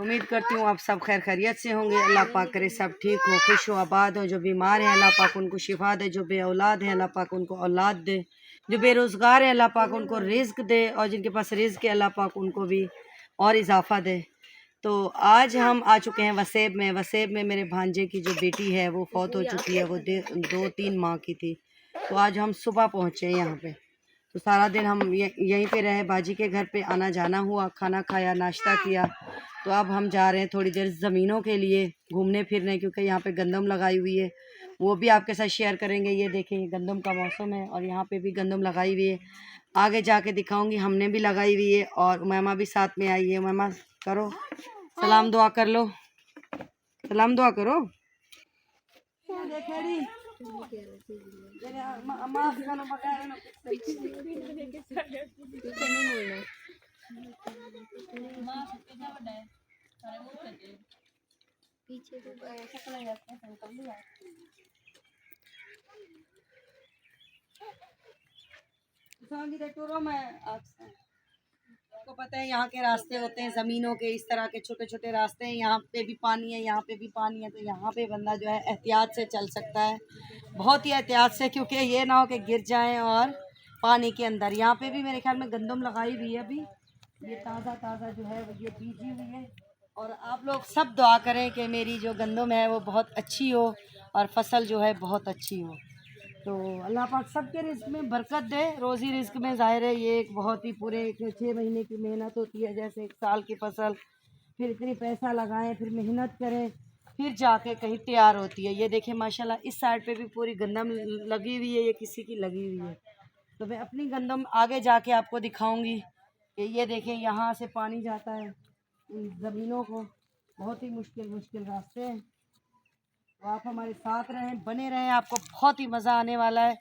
उम्मीद करती हूँ आप सब खैर खैरियत से होंगे। अल्लाह पाक करे सब ठीक हो, खुश हो, आबाद हो। जो बीमार हैं अल्लाह पाक उनको शिफा दे, जो बे औलाद हैं अल्लाह पाक उनको औलाद दे, जो बेरोज़गार हैं अल्लाह पाक उनको रिज़्क दे, और जिनके पास रिज़्क है अल्लाह पाक उनको भी और इजाफ़ा दे। तो आज हम आ चुके हैं वसेब में। वसेब में मेरे भांजे की जो बेटी है वो फौत हो चुकी है, वो 2-3 माह की थी। तो आज हम सुबह पहुँचे यहाँ पे। तो सारा दिन हम यहीं पे रहे, बाजी के घर पे आना जाना हुआ, खाना खाया, नाश्ता किया। तो अब हम जा रहे हैं थोड़ी देर ज़मीनों के लिए घूमने फिरने, क्योंकि यहाँ पे गंदम लगाई हुई है, वो भी आपके साथ शेयर करेंगे। ये देखें, ये गंदम का मौसम है और यहाँ पे भी गंदम लगाई हुई है, आगे जाके दिखाऊंगी। हमने भी लगाई हुई है और उमैमा भी साथ में आई है। उमैमा करो सलाम दुआ कर लो, सलाम दुआ करो। आपको पता है यहाँ के रास्ते होते हैं ज़मीनों के, इस तरह के छोटे छोटे रास्ते हैं। यहाँ पे भी पानी है, यहाँ पे भी पानी है। तो यहाँ पे बंदा जो है एहतियात से चल सकता है, बहुत ही एहतियात से, क्योंकि ये ना हो कि गिर जाएं और पानी के अंदर। यहाँ पे भी मेरे ख्याल में गंदम लगाई हुई है अभी, ये ताज़ा ताज़ा जो है ये बीजी हुई है। और आप लोग सब दुआ करें कि मेरी जो गंदम है वो बहुत अच्छी हो और फसल जो है बहुत अच्छी हो। तो अल्लाह पाक सबके रिस्क में बरकत दे। रोज़ी रिस्क में ज़ाहिर है ये एक बहुत ही पूरे 6 महीने की मेहनत होती है, जैसे 1 साल की फसल, फिर इतनी पैसा लगाएं, फिर मेहनत करें, फिर जाके कहीं तैयार होती है। ये देखें माशाल्लाह इस साइड पे भी पूरी गंदम लगी हुई है, ये किसी की लगी हुई है। तो मैं अपनी गंदम आगे जाके आपको दिखाऊंगी कि ये देखें यहाँ से पानी जाता है इन ज़मीनों को, बहुत ही मुश्किल मुश्किल रास्ते हैं। तो आप हमारे साथ रहें, बने रहें, आपको बहुत ही मज़ा आने वाला है,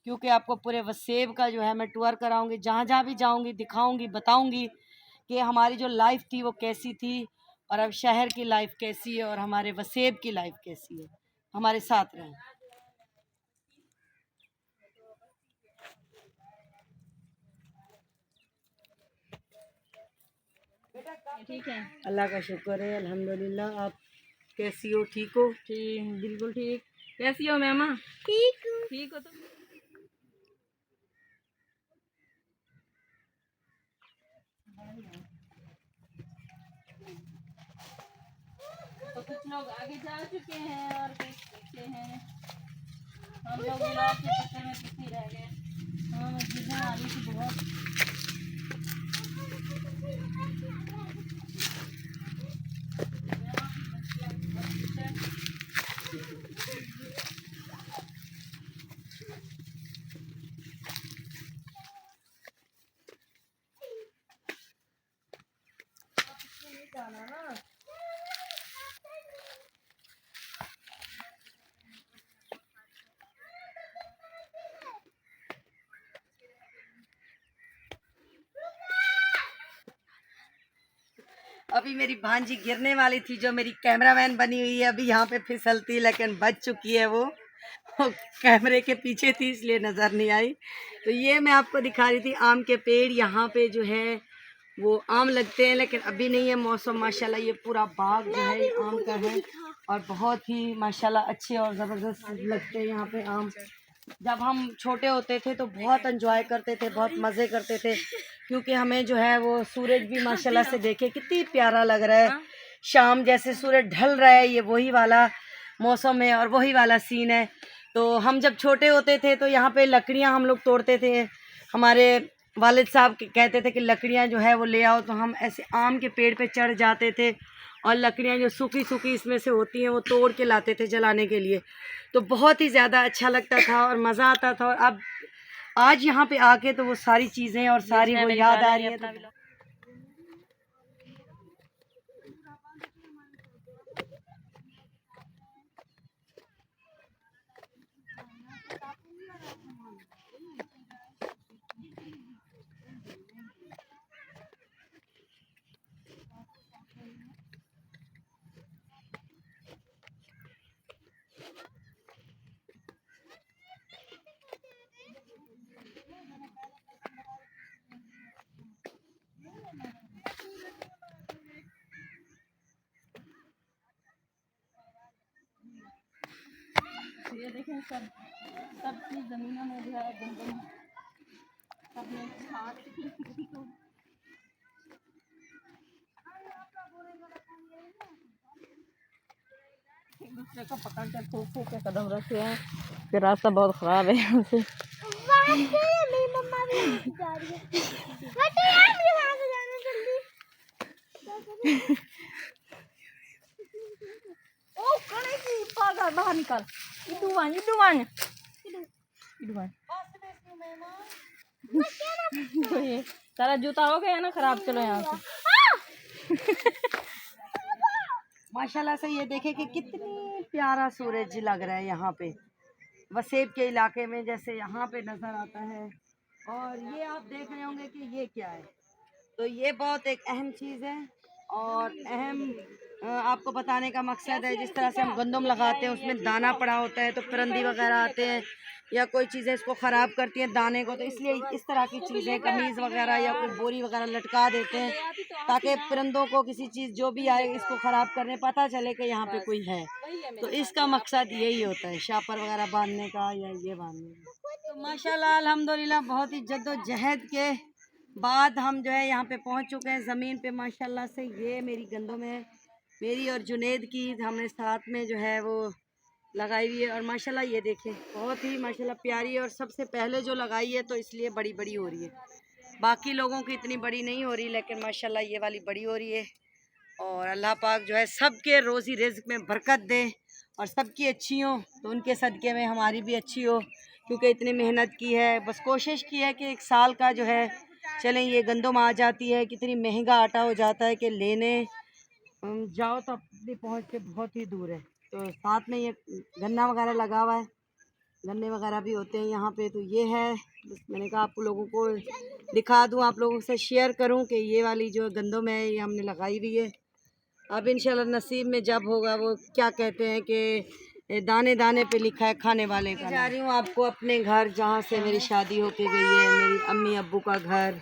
क्योंकि आपको पूरे वसेब का जो है मैं टूर कराऊंगी। जहाँ जहाँ भी जाऊंगी दिखाऊंगी, बताऊंगी कि हमारी जो लाइफ थी वो कैसी थी और अब शहर की लाइफ कैसी है और हमारे वसेब की लाइफ कैसी है। हमारे साथ रहें। ठीक है, अल्लाह का शुक्र है, अल्हम्दुलिल्लाह। आप कैसी हो? ठीक हो? ठीक, बिल्कुल ठीक। कैसी हो मैमा? ठीक हूँ। ठीक हो तुम? तो कुछ लोग आगे जा चुके हैं और कुछ पीछे हैं। हम लोग ब्लॉग के चक्कर में पीछे रह गए। हाँ, मस्जिदें आ रही थी बहुत। अभी मेरी भांजी गिरने वाली थी, जो मेरी कैमरामैन बनी हुई है, अभी यहाँ पे फिसलती, लेकिन बच चुकी है वो कैमरे के पीछे थी इसलिए नज़र नहीं आई। तो ये मैं आपको दिखा रही थी आम के पेड़। यहाँ पे जो है वो आम लगते हैं, लेकिन अभी नहीं है मौसम। माशाल्लाह ये पूरा बाग जो है ये आम का है और बहुत ही माशाल्लाह अच्छे और ज़बरदस्त लगते हैं यहाँ पे आम। जब हम छोटे होते थे तो बहुत एंजॉय करते थे, बहुत मज़े करते थे, क्योंकि हमें जो है वो सूरज भी माशाल्लाह से देखे कितनी प्यारा लग रहा है। शाम जैसे सूरज ढल रहा है, ये वही वाला मौसम है और वही वाला सीन है। तो हम जब छोटे होते थे तो यहाँ पे लकड़ियाँ हम लोग तोड़ते थे। हमारे वालिद साहब कहते थे कि लकड़ियाँ जो है वो ले आओ, तो हम ऐसे आम के पेड़ पे चढ़ जाते थे और लकड़ियाँ जो सूखी सूखी इसमें से होती हैं वो तोड़ के लाते थे जलाने के लिए। तो बहुत ही ज़्यादा अच्छा लगता था और मज़ा आता था। और अब आज यहाँ पे आके तो वो सारी चीज़ें और सारी वो याद आ रही है। तो ये देखें सबकी ज़मीनों में जो है गंदम सबने छाट एक दूसरे को पकड़ कर फूक फूक के कदम रखे हैं कि रास्ता बहुत ख़राब है यहाँ से। बाहर निकल इडुआन सारा जूता हो गया ना खराब। चलो यहाँ से माशाल्लाह से ये देखे कि कितनी प्यारा सूरज लग रहा है यहाँ पे वसेब के इलाके में, जैसे यहाँ पे नज़र आता है। और ये आप देख रहे होंगे कि ये क्या है, तो ये बहुत एक अहम चीज़ है और अहम आपको बताने का मकसद है। जिस तरह से हम गंदम लगाते हैं उसमें दाना पड़ा होता है, तो परंदी वगैरह आते हैं या कोई चीज़ें इसको ख़राब करती हैं दाने को, तो इसलिए इस तरह की चीज़ें कमीज़ वगैरह या कोई बोरी वगैरह लटका देते हैं ताकि परिंदों को किसी चीज़ जो भी आए इसको ख़राब करने पता चले कि यहाँ पे कोई है। तो इसका मकसद यही होता है, शापर वगैरह बांधने का या ये बांधने का। तो माशाल्लाह अल्हम्दुलिल्लाह बहुत ही जद्दोजहद के बाद हम जो है यहाँ पे पहुँच चुके हैं ज़मीन पे। माशाल्लाह से ये मेरी गंदम है, मेरी और जुनेद की हमने साथ में जो है वो लगाई हुई है। और माशाल्लाह ये देखें बहुत ही माशाल्लाह प्यारी है और सबसे पहले जो लगाई है तो इसलिए बड़ी बड़ी हो रही है। बाकी लोगों की इतनी बड़ी नहीं हो रही, लेकिन माशाल्लाह ये वाली बड़ी हो रही है। और अल्लाह पाक जो है सबके रोज़ी रिज़्क में बरकत दे और सबकी अच्छी हो, तो उनके सदक़े में हमारी भी अच्छी हो, क्योंकि इतनी मेहनत की है। बस कोशिश की है कि एक साल का जो है चलें ये गंदम आ जाती है, कितनी महंगा आटा हो जाता है कि लेने जाओ तो अपनी पहुँच के बहुत ही दूर है। तो साथ में ये गन्ना वगैरह लगा हुआ है, गन्ने वगैरह भी होते हैं यहाँ पे। तो ये है, बस मैंने कहा आप लोगों को दिखा दूँ, आप लोगों से शेयर करूँ कि ये वाली जो गंदम है ये हमने लगाई हुई है। अब इंशाल्लाह नसीब में जब होगा, वो क्या कहते हैं कि दाने दाने पे लिखा है खाने वाले का। जा रही हूँ आपको अपने घर जहाँ से मेरी शादी होके गई है, मेरी अम्मी अब्बू का घर,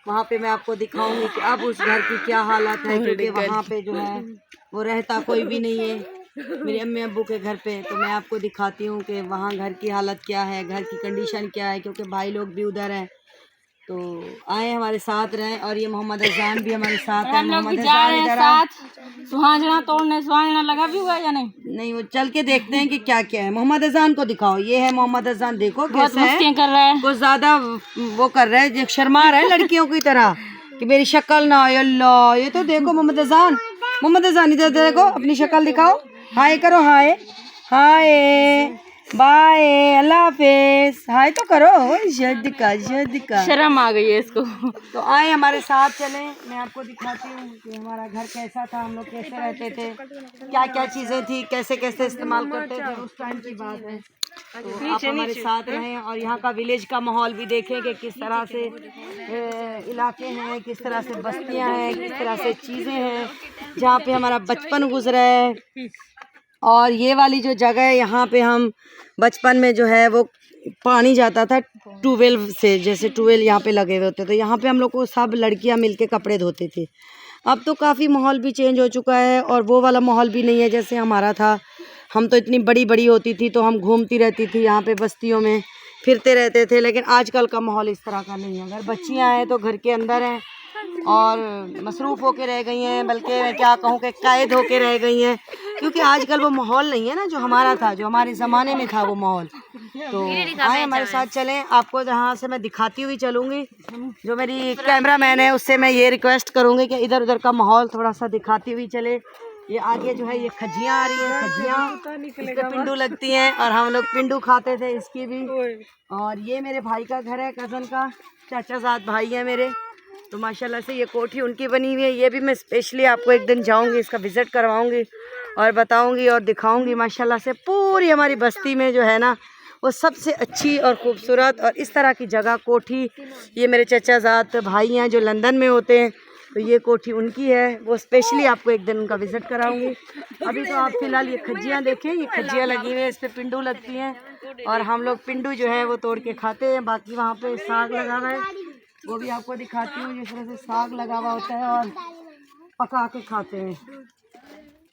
वहाँ पे मैं आपको दिखाऊंगी कि अब उस घर की क्या हालत है, क्योंकि वहाँ पे जो है वो रहता कोई भी नहीं है मेरे अम्मी अब्बू के घर पे। तो मैं आपको दिखाती हूँ कि वहाँ घर की हालत क्या है, घर की कंडीशन क्या है, क्योंकि भाई लोग भी उधर हैं। तो आए हमारे साथ रहें। और ये मोहम्मद अजान भी हमारे साथ है। मोहम्मद अजान इधर साथ सुहाजना तोड़ने, सुहाजना लगा भी हुआ है या नहीं? नहीं, वो चल के देखते हैं कि क्या क्या है। मोहम्मद अजान को दिखाओ, ये है मोहम्मद अजान, देखो कैसा है, कर रहा है, कुछ ज्यादा वो कर रहा है, शर्मा रहा है लड़कियों की तरह कि मेरी शक्ल ना आए। अल्लाह, ये तो देखो मोहम्मद अजान, मोहम्मद अजान इधर देखो, अपनी शक्ल दिखाओ, हाय करो, हाय हाय बाय, अल्लाह हाफिज, हाय तो करो। जद का शर्म आ गई है इसको। तो आए हमारे साथ चलें, मैं आपको दिखाती हूँ कि हमारा घर कैसा था, हम लोग कैसे रहते थे, क्या क्या चीज़ें थी, कैसे कैसे इस्तेमाल करते थे, उस टाइम की बात है। तो आप हमारे साथ रहें और यहाँ का विलेज का माहौल भी देखें कि किस तरह से इलाके हैं, किस तरह से बस्तियाँ हैं, किस तरह से चीज़ें हैं, जहाँ पे हमारा बचपन गुजरा है। और ये वाली जो जगह है, यहाँ पे हम बचपन में जो है वो पानी जाता था ट्यूबवेल से, जैसे ट्यूबवेल यहाँ पे लगे हुए होते, तो यहाँ पे हम लोग को सब लड़कियाँ मिलके कपड़े धोते थे। अब तो काफ़ी माहौल भी चेंज हो चुका है और वो वाला माहौल भी नहीं है जैसे हमारा था। हम तो इतनी बड़ी बड़ी होती थी तो हम घूमती रहती थी यहाँ पे बस्तियों में, फिरते रहते थे। लेकिन आजकल का माहौल इस तरह का नहीं है। अगर बच्चियाँ हैं तो घर के अंदर हैं और मसरूफ़ होके रह गई हैं, बल्कि मैं क्या कहूँ कि कैद होके रह गई हैं, क्योंकि आजकल वो माहौल नहीं है ना जो हमारा था, जो हमारे ज़माने में था वो माहौल। तो आए हमारे साथ चलें, आपको जहाँ से मैं दिखाती हुई चलूँगी। जो मेरी कैमरा मैन है उससे मैं ये रिक्वेस्ट करूँगी कि इधर उधर का माहौल थोड़ा सा दिखाती हुई चले। ये आगे जो है ये खजियाँ आ रही हैं, खजियाँ इस पे पिंडू लगती हैं और हम लोग पिंडू खाते थे इसकी भी। और ये मेरे भाई का घर है, कज़न का, चाचा साथ भाई है मेरे। तो माशाल्लाह से ये कोठी उनकी बनी हुई है। ये भी मैं स्पेशली आपको एक दिन जाऊंगी, इसका विज़िट करवाऊंगी और बताऊंगी और दिखाऊंगी। माशाल्लाह से पूरी हमारी बस्ती में जो है ना वो सबसे अच्छी और ख़ूबसूरत और इस तरह की जगह कोठी, ये मेरे चचा ज़ात भाई हैं जो लंदन में होते हैं, तो ये कोठी उनकी है। वो स्पेशली आपको एक दिन उनका विज़िट कराऊंगी। अभी तो आप फ़िलहाल ये खजियाँ देखें, ये खजियाँ लगी हुई है, इस पर पिंडू लगती हैं और हम लोग पिंडू जो है वो तोड़ के खाते हैं। बाकी वहाँ पे साग लगा हुआ है, वो भी आपको दिखाती हूँ। जिस तरह से साग लगा हुआ होता है और पका के खाते हैं।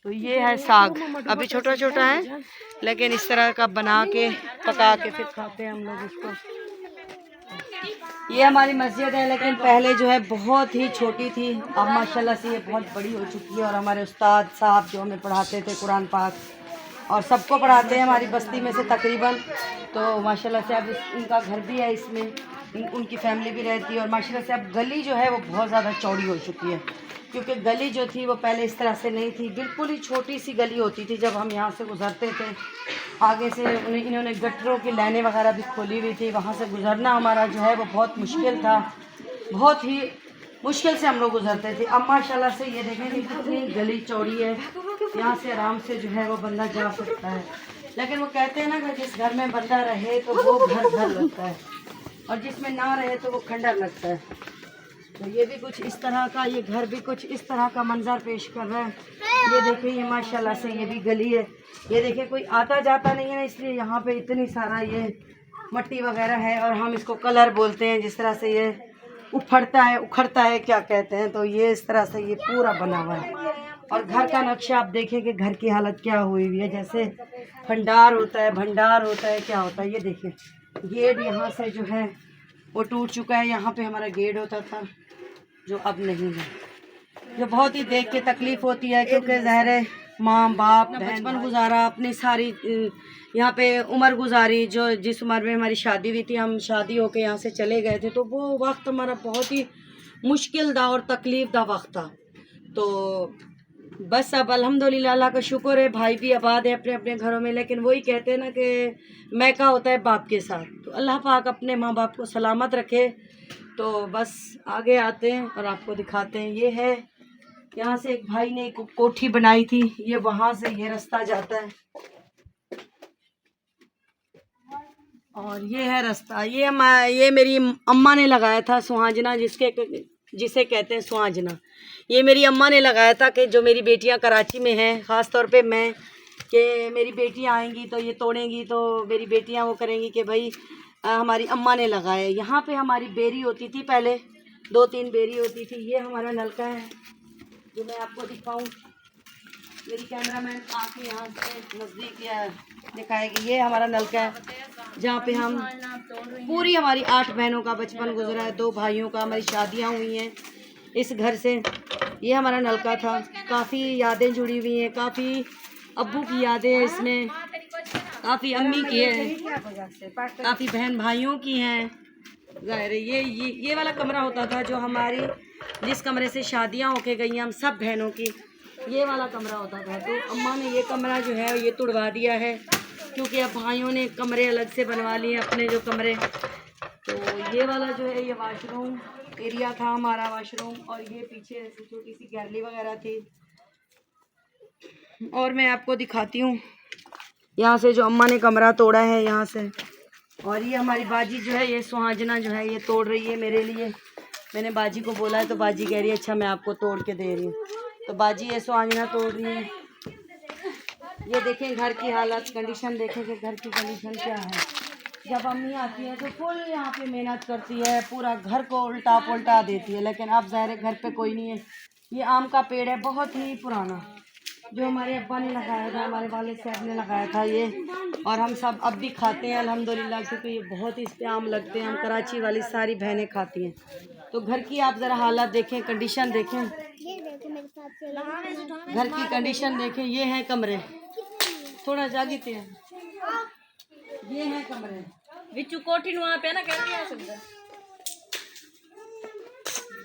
तो ये है साग, अभी छोटा छोटा है लेकिन इस तरह का बना के पका के फिर खाते हैं हम लोग इसको। ये हमारी मस्जिद है लेकिन पहले जो है बहुत ही छोटी थी, अब माशाल्लाह से ये बहुत बड़ी हो चुकी है। और हमारे उस्ताद साहब जो हमें पढ़ाते थे कुरान पाक और सबको पढ़ाते हैं हमारी बस्ती में से तकरीबन, तो माशाल्लाह से अब उनका घर भी है इसमें, उनकी फैमिली भी रहती है। और माशाल्लाह से अब गली जो है वो बहुत ज़्यादा चौड़ी हो चुकी है, क्योंकि गली जो थी वो पहले इस तरह से नहीं थी, बिल्कुल ही छोटी सी गली होती थी जब हम यहाँ से गुजरते थे। आगे से इन्होंने गटरों की लाइनें वगैरह भी खोली हुई थी, वहाँ से गुजरना हमारा जो है वो बहुत मुश्किल था, बहुत ही मुश्किल से हम लोग गुजरते थे। अब माशाल्लाह से ये देखें कि कितनी गली चौड़ी है, यहाँ से आराम से जो है वो बंदा जा सकता है। लेकिन वो कहते हैं ना कि जिस घर में बंदा रहे तो वो घर घर लगता है, और जिसमें ना रहे तो वो खंडर लगता है। तो ये भी कुछ इस तरह का, ये घर भी कुछ इस तरह का मंजर पेश कर रहा है। ये देखिए ये माशाल्लाह से ये भी गली है, ये देखिए कोई आता जाता नहीं है, इसलिए यहाँ पे इतनी सारा ये मट्टी वगैरह है, और हम इसको कलर बोलते हैं। जिस तरह से ये उखड़ता है क्या कहते हैं, तो ये इस तरह से ये पूरा बना हुआ है। और घर का नक्शा आप देखें कि घर की हालत क्या हुई हुई है, जैसे भंडार होता है क्या होता है। ये देखिए गेट यहाँ से जो है वो टूट चुका है, यहाँ पे हमारा गेट होता था जो अब नहीं है, जो बहुत ही देख के तकलीफ़ होती है, क्योंकि ज़ाहिर है माँ बाप बचपन गुजारा, अपनी सारी यहाँ पे उम्र गुजारी, जो जिस उम्र में हमारी शादी हुई थी, हम शादी होके यहाँ से चले गए थे, तो वो वक्त हमारा बहुत ही मुश्किल था और तकलीफ़ दा वक्त था। तो बस अब अल्हम्दुलिल्लाह अल्लाह का शुक्र है, भाई भी आबाद है अपने अपने घरों में। लेकिन वही कहते हैं ना कि मैका होता है बाप के साथ, तो अल्लाह पाक अपने माँ बाप को सलामत रखे। तो बस आगे आते हैं और आपको दिखाते हैं। ये है यहाँ से एक भाई ने एक कोठी बनाई थी, ये वहाँ से ये रास्ता जाता है, और ये है रास्ता। ये मेरी अम्मा ने लगाया था, सुहाजना जिसे कहते हैं सुहाजना। ये मेरी अम्मा ने लगाया था कि जो मेरी बेटियां कराची में हैं, ख़ास तौर पे मैं, कि मेरी बेटियां आएंगी तो ये तोड़ेंगी, तो मेरी बेटियां वो करेंगी कि भाई हमारी अम्मा ने लगाया। यहाँ पे हमारी बेरी होती थी, पहले 2-3 बेरी होती थी। ये हमारा नलका है जो मैं आपको दिखाऊं, मेरी कैमरामैन आके यहाँ से नज़दीक या दिखाएगी। ये हमारा नलका है जहाँ पे हम पूरी हमारी 8 बहनों का बचपन गुजरा है, 2 भाइयों का, हमारी शादियाँ हुई हैं इस घर से। ये हमारा नलका था, काफ़ी यादें जुड़ी हुई हैं, काफ़ी अब्बू की यादें हैं इसमें, काफ़ी अम्मी की है, काफ़ी बहन भाइयों की हैं। ज़ाहिर है ये वाला कमरा होता था जो हमारी, जिस कमरे से शादियाँ होके गई हैं हम सब बहनों की, ये वाला कमरा होता था। तो अम्मा ने ये कमरा जो है ये तुड़वा दिया है, क्योंकि अब भाइयों ने कमरे अलग से बनवा लिए अपने जो कमरे। तो ये वाला जो है ये वाशरूम एरिया था हमारा, वाशरूम, और ये पीछे ऐसी छोटी सी गैलरी वगैरह थी। और मैं आपको दिखाती हूँ यहाँ से जो अम्मा ने कमरा तोड़ा है यहाँ से। और ये हमारी बाजी जो है, ये सुहाजना जो है ये तोड़ रही है मेरे लिए। मैंने बाजी को बोला है तो बाजी कह रही है अच्छा मैं आपको तोड़ के दे रही हूँ। तो बाजी ये सुहाजना तोड़ रही है। ये देखें घर की हालत, कंडीशन देखें कि घर की कंडीशन क्या है। जब अम्मी आती है तो फुल यहाँ पे मेहनत करती है, पूरा घर को उल्टा पुल्टा देती है। लेकिन अब ज़ाहिर घर पे कोई नहीं है। ये आम का पेड़ है बहुत ही पुराना, जो हमारे अब्बा ने लगाया था, हमारे वालिद साहब ने लगाया था ये, और हम सब अब भी खाते हैं अल्हम्दुलिल्लाह, क्योंकि ये बहुत ही इस पे आम लगते हैं। हम कराची वाली सारी बहनें खाती हैं। तो घर की आप ज़रा हालत देखें, कंडीशन देखें, घर की कंडीशन देखें। ये हैं कमरे, थोड़ा जागीते हैं, ये हैं कमरे बिच्चू कोठी वहाँ पे ना कहती है सुविधा।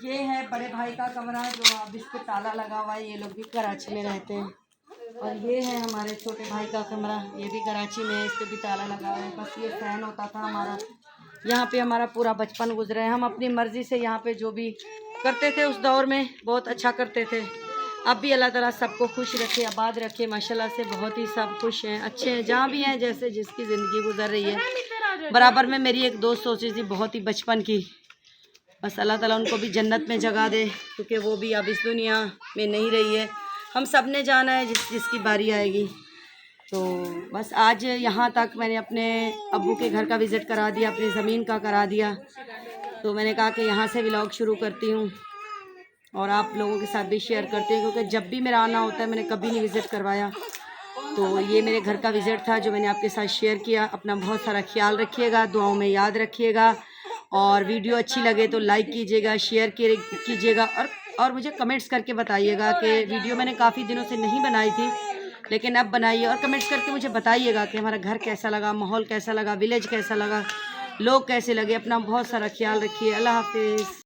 ये है बड़े भाई का कमरा जो अब इस पे ताला लगा हुआ है, ये लोग भी कराची में रहते हैं। और ये है हमारे छोटे भाई का कमरा, ये भी कराची में है, इस पे भी ताला लगा हुआ है। बस ये फैन होता था हमारा, यहाँ पे हमारा पूरा बचपन गुजरा है। हम अपनी मर्ज़ी से यहाँ पे जो भी करते थे उस दौर में बहुत अच्छा करते थे। अब भी अल्लाह ताला सबको खुश रखे, आबाद रखे, माशाल्लाह से बहुत ही सब खुश हैं, अच्छे हैं, जहाँ भी हैं, जैसे जिसकी ज़िंदगी गुजर रही है। बराबर में मेरी एक दोस्त सोची थी बहुत ही बचपन की, बस अल्लाह ताला उनको भी जन्नत में जगह दे, क्योंकि वो भी अब इस दुनिया में नहीं रही है। हम सब ने जाना है जिसकी बारी आएगी। तो बस आज यहाँ तक मैंने अपने अब्बू के घर का विज़िट करा दिया, अपनी ज़मीन का करा दिया। तो मैंने कहा कि यहाँ से व्लॉग शुरू करती हूँ। और आप लोगों के साथ भी शेयर करती हूँ, क्योंकि जब भी मेरा आना होता है, मैंने कभी नहीं विज़िट करवाया, तो ये मेरे घर का विज़िट था जो मैंने आपके साथ शेयर किया। अपना बहुत सारा ख्याल रखिएगा, दुआओं में याद रखिएगा, और वीडियो अच्छी लगे तो लाइक कीजिएगा, शेयर कीजिएगा, और मुझे कमेंट्स करके बताइएगा कि वीडियो मैंने काफ़ी दिनों से नहीं बनाई थी, लेकिन अब बनाइए, और कमेंट्स करके मुझे बताइएगा कि हमारा घर कैसा लगा, माहौल कैसा लगा, विलेज कैसा लगा, लोग कैसे लगे। अपना बहुत सारा ख्याल रखिए। अल्लाह हाफिज़।